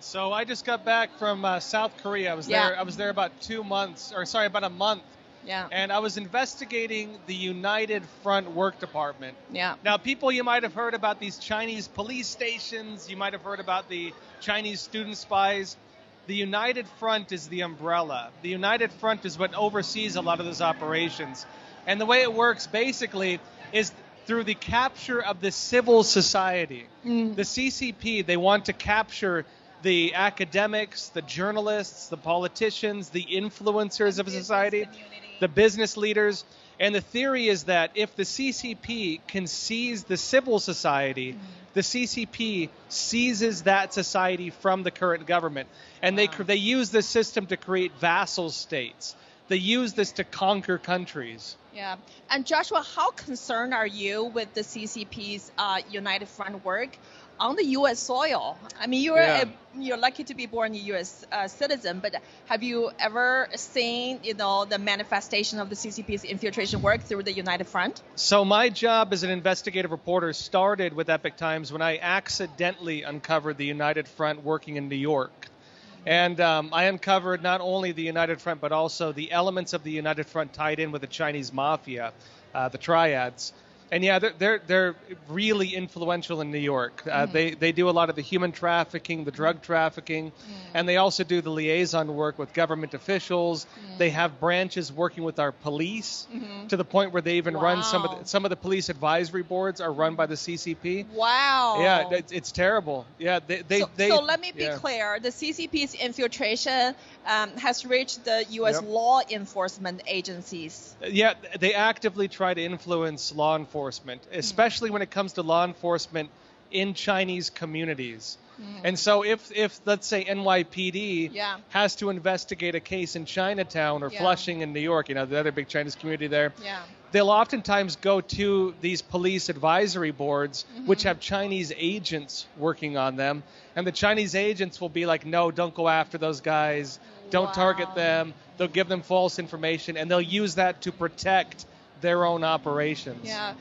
So I just got back from South Korea. I was there about 2 months, about a month. Yeah. And I was investigating the United Front Work Department. Yeah. Now, people, you might have heard about these Chinese police stations. You might have heard about the Chinese student spies. The United Front is the umbrella. The United Front is what oversees a lot of those operations. And the way it works basically is through the capture of the civil society. The CCP, they want to capture the academics, the journalists, the politicians, the influencers of a society, the business leaders. And the theory is that if the CCP can seize the civil society, the CCP seizes that society from the current government. And they use this system to create vassal states. They use this to conquer countries. Yeah. And Joshua, how concerned are you with the CCP's United Front work on the U.S. soil? I mean, you're lucky to be born a U.S. Citizen, but have you ever seen, the manifestation of the CCP's infiltration work through the United Front? So my job as an investigative reporter started with Epoch Times when I accidentally uncovered the United Front working in New York. And I uncovered not only the United Front, but also the elements of the United Front tied in with the Chinese mafia, the triads. And yeah, they're really influential in New York. They do a lot of the human trafficking, the drug trafficking, and they also do the liaison work with government officials. They have branches working with our police to the point where they even run some of the police advisory boards are run by the CCP. Wow. Yeah, it's terrible. Yeah, so let me be clear. The CCP's infiltration has reached the U.S. law enforcement agencies. Yeah, they actively try to influence law enforcement, especially when it comes to law enforcement in Chinese communities. And so if let's say NYPD has to investigate a case in Chinatown or Flushing in New York, the other big Chinese community there, they'll oftentimes go to these police advisory boards, which have Chinese agents working on them. And the Chinese agents will be like, no, don't go after those guys. Don't target them. They'll give them false information, and they'll use that to protect their own operations. Yeah.